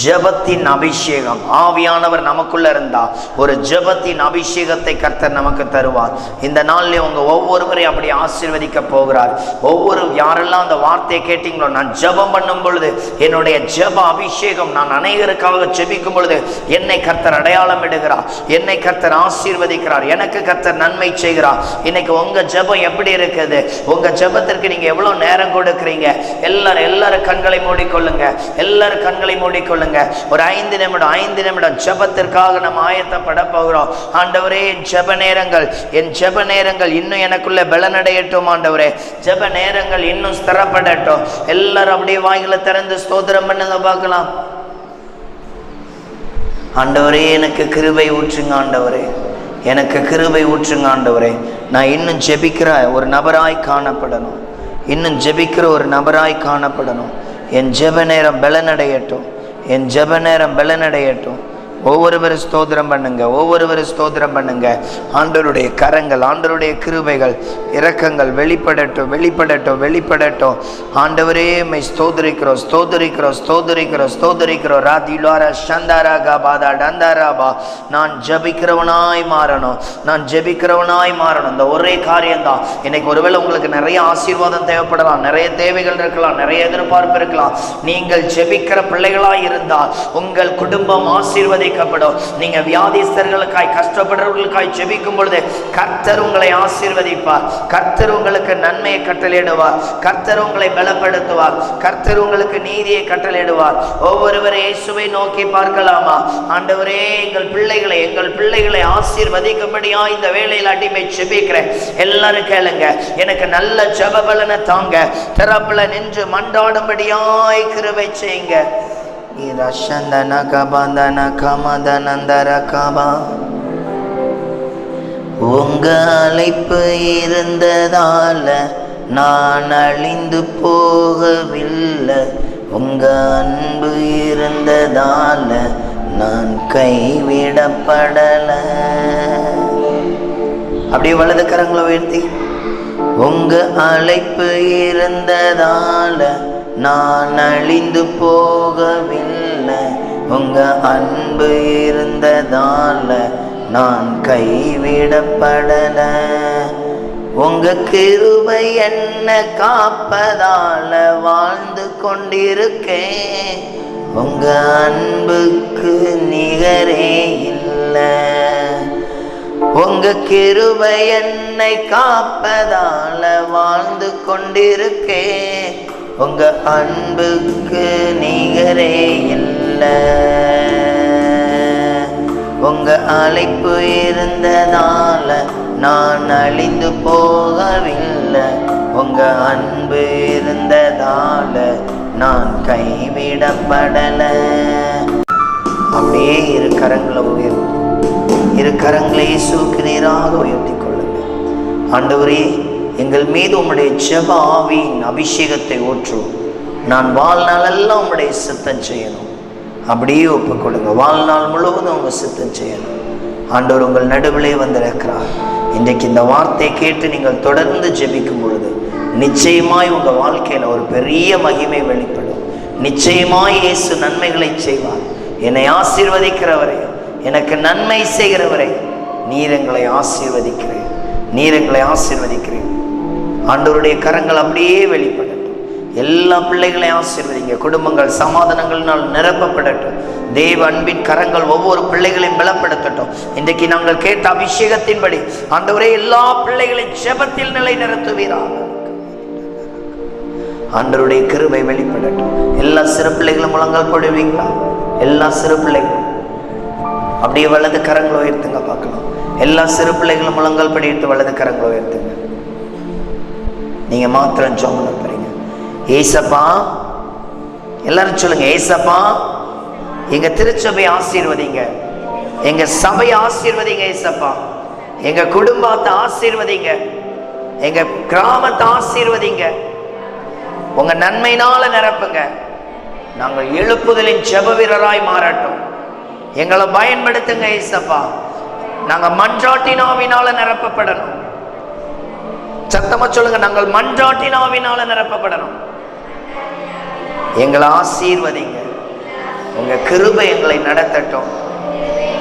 Speaker 1: ஜெபத்தின் அபிஷேகம். ஆவியானவர் நமக்குள்ள இருந்தா ஒரு ஜெபத்தின் அபிஷேகத்தை கர்த்தர் நமக்கு தருவார். இந்த நாள்ல உங்க ஒவ்வொருவரையும் அப்படி ஆசீர்வதிக்க போகிறார். ஒவ்வொரு யாரெல்லாம் அந்த வார்த்தையை கேட்டீங்களோ, நான் ஜெபம் பண்ணும் பொழுது என்னுடைய ஜெப அபிஷேகம், நான் அநேகருக்காக ஜெபிக்கும் பொழுது என்னை கர்த்தர் அடையாளம் இடுகிறார், என்னை கர்த்தர் ஆசீர்வதிக்கிறார், எனக்கு கர்த்தர் நன்மை செய்கிறார். இன்னைக்கு உங்க ஜெபம் எப்படி இருக்குது? உங்க ஜெபத்திற்கு நீங்க எவ்வளவு நேரம் கொடுக்குறீங்க? எல்லாரும் கண்களை மூடிக்கொள்ளுங்க. எல்லாரும் கண்களை மூடிக்கொள்ளுங்க. ஒரு 5 நிமிடம் ஜெபத்திற்காக நம்ம ஆயத்தப்பட போகிறோம். ஆண்டவரே, என் ஜெப நேரங்கள் இன்னும் எனக்குள்ள பலனடையட்டும். ஆண்டவரே, ஜெப நேரங்கள் இன்னும் ஸ்திரப்படட்டும். எல்லாரும் அப்படியே வாய்களை திறந்து ஸ்தோத்திரம் பண்ணுங்க பார்க்கலாம். ஆண்டவரே, எனக்கு கிருபை ஊற்றுங்க. ஆண்டவரே, எனக்கு கிருபை ஊற்றுங்க. ஆண்டவரே, நான் இன்னும் ஜெபிக்கிற ஒரு நபராய் காணப்படணும். இன்னும் ஜெபிக்கிற ஒரு நபராய் காணப்படணும். என் ஜெப நேரம் பலனடையட்டும். என் ஜெப நேரம் பலனடையட்டும். ஒவ்வொருவரும் ஸ்தோத்திரம் பண்ணுங்க. ஒவ்வொருவரும் ஸ்தோத்திரம் பண்ணுங்க. ஆண்டவருடைய கரங்கள், ஆண்டவருடைய கிருபைகள், இரக்கங்கள் வெளிப்படட்டும், வெளிப்படட்டும், வெளிப்படட்டும். ஆண்டவரே, மை ஸ்தோத்திரிக்கிறோம், ஸ்தோத்திரிக்கிறோம், ஸ்தோத்திரிக்கிறோம், ஸ்தோத்திரிக்கிறோம். ராதிலாரா சந்தாரா காபாதா டந்தாராபா. நான் ஜெபிக்கிறவனாய் மாறணும், நான் ஜெபிக்கிறவனாய் மாறணும். இந்த ஒரே காரியம்தான். இன்னைக்கு ஒருவேளை உங்களுக்கு நிறைய ஆசீர்வாதம் தேவைப்படலாம், நிறைய தேவைகள் இருக்கலாம், நிறைய எதிர்பார்ப்பு இருக்கலாம். நீங்கள் ஜெபிக்கிற பிள்ளைகளாய் இருந்தால் உங்கள் குடும்பம் ஆசீர்வதி. நீங்க வியாதிஸ்தர்களுக்காய், கஷ்டப்படுறவர்களுக்காய் ஜெபிக்கும் பொழுது கர்த்தர் உங்களை ஆசீர்வதிப்பார். கர்த்தர் உங்களுக்கு நன்மையை கட்டளையிடுவார். கர்த்தர் உங்களை பலப்படுத்துவார். கர்த்தர் உங்களுக்கு நீதியை கட்டளையிடுவார். ஒவ்வொருவரை இயேசுவை நோக்கி பார்க்கலாமா? ஆண்டவரே, எங்கள் பிள்ளைகளை ஆசீர்வதிக்கும்படியா இந்த வேளையில் அடிமை ஜெபிக்கிறேன். எல்லாரும் கேளுங்க, எனக்கு நல்ல ஜெப பலனை தாங்க, திறப்புல நின்று மண்டாடும்படியாய் கிருபை செய்யுங்க. உங்க அழைப்பு இருந்ததால நான் அழிந்து போகவில்லை. உங்க அன்பு இருந்ததால நான் கைவிடப்படல. அப்படியே வலது கரங்களை உயர்த்தி, உங்க அழைப்பு இருந்ததால நான் அழிந்து போகவில்லை, உங்க அன்பு இருந்ததால நான் கைவிடப்படல, உங்க கிருபை என்ன காப்பதால வாழ்ந்து கொண்டிருக்கேன், உங்க அன்புக்கு நிகரே இல்லை, உங்க கிருபை என்னை காப்பதால வாழ்ந்து கொண்டிருக்கேன், உங்க அன்புக்கு நிகரே இல்லை, உங்க அழைப்பு இருந்ததால நான் அழிந்து போகவில்லை, உங்க அன்பு இருந்ததால நான் கைவிடப்படல. அப்படியே இரு கரங்களை உயர்த்தி, இரு கரங்களை இயேசுவுக்கு நேராக உயர்த்தி கொள்ளுங்க. ஆண்டவரே, எங்கள் மீது உம்முடைய ஜெப ஆவியின் அபிஷேகத்தை ஊற்றும். நான் வாழ்நாளெல்லாம் உம்முடைய சித்தம் செய்யணும். அப்படியே ஒப்பு கொடுங்க. வாழ்நாள் முழுவதும் உங்க சித்தம் செய்யணும். ஆண்டவர் உங்கள் நடுவிலே வந்திருக்கிறார். இன்றைக்கு இந்த வார்த்தையை கேட்டு நீங்கள் தொடர்ந்து ஜெபிக்கும் பொழுது நிச்சயமாய் உங்க வாழ்க்கையில ஒரு பெரிய மகிமை வெளிப்படும். நிச்சயமாய் இயேசு நன்மைகளை செய்வார். என்னை ஆசீர்வதிக்கிறவரே, எனக்கு நன்மை செய்கிறவரே, நீர் எங்களை ஆசீர்வதிக்கிறேன், நீர் எங்களை ஆசீர்வதிக்கிறேன். ஆண்டவருடைய கரங்கள் அப்படியே வெளிப்படட்டும். எல்லா பிள்ளைகளையும் ஆசீர்வதிங்க. குடும்பங்கள் சமாதானங்கள்னால் நிரப்பப்படட்டும். தேவ அன்பின் கரங்கள் ஒவ்வொரு பிள்ளைகளையும் பலப்படுத்தட்டும். இன்றைக்கு நாங்கள் கேட்ட அபிஷேகத்தின்படி ஆண்டவரே எல்லா பிள்ளைகளையும் ஜெபத்தில் நிலை நிறுத்துவீராக. ஆண்டவருடைய கிருபை வெளிப்படட்டும். எல்லா சிறு பிள்ளைகளும் முழங்கால் போடுவீங்களா? எல்லா சிறு பிள்ளைகளும் அப்படியே வலது கரங்களை உயர்த்துங்க பார்க்கலாம். எல்லா சிறு பிள்ளைகளும் முழங்கால் படிட்டு வலது கரங்களை உயர்த்துங்க. நீங்க மாத்திரம் ஜெபம் பண்ணுங்க. ஏசப்பா, எல்லாரும் சொல்லுங்க, ஏசப்பா எங்க திருச்சபை ஆசீர்வதிங்க, எங்க சபையை ஆசீர்வதிங்க, ஏசப்பா எங்க குடும்பத்தை ஆசீர்வதிங்க, எங்க கிராமத்தை ஆசீர்வதிங்க, உங்க நன்மையினால நிரப்புங்க. நாங்கள் எழுப்புதலின் ஜெப வீரராய் மாறட்டும். எங்களை பயன்படுத்துங்க ஏசப்பா. நாங்க மன்றாட்டினாவினால நிரப்பப்படணும். சத்தமா சொல்லுங்க, நாங்கள் மன்றாட்டினாவினால நிரப்பப்படணும். எங்களை ஆசீர்வதிங்க. உங்க கிருபை எங்களை நடத்தட்டும்.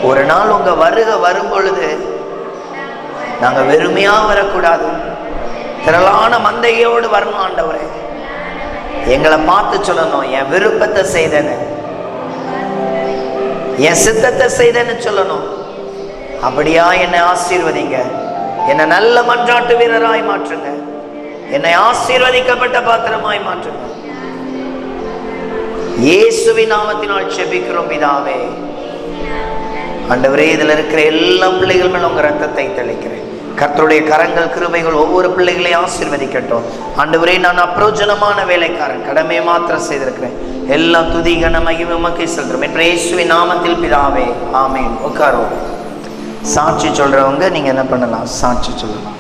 Speaker 1: ஒரு நாள் உங்க வருகை வரும் பொழுது நாங்க வெறுமையா வரக்கூடாது, திரளான மந்தையோடு வரணும். ஆண்டவரே, எங்களை பார்த்து சொல்லணும், என் விருப்பத்தை செய்தேன்னு, என் சித்தத்தை செய்தேன்னு சொல்லணும். அப்படியா என்னை ஆசீர்வதிங்க. என்னை நல்ல மன்றாட்டு வீரராய் மாற்றுங்க. என்னை ஆசீர்வதிக்கப்பட்ட பாத்திரமாய் மாற்றுங்க. இயேசுவின் நாமத்தினால் ஜெபிக்கிறோம் பிதாவே. ஆண்டவரே, இதுல இருக்கிற எல்லா பிள்ளைகள் மேல உங்க ரத்தத்தை தெளிக்கிறேன். கர்த்தருடைய கரங்கள் கிருபைகள் ஒவ்வொரு பிள்ளைகளையும் ஆசீர்வதிக்கட்டும். ஆண்டவரே, நான் அப்ரோஜனமான வேலைக்காரன், கடமையை மாத்திரம் செய்திருக்கிறேன். எல்லா துதி கன மகிமை உமக்கே செலுத்துறோம் என்ற இயேசுவின் நாமத்தில் பிதாவே, ஆமென். உட்காருவோம். சாட்சி சொல்றவங்க நீங்க என்ன பண்ணலாம்? சாட்சி சொல்லலாம்.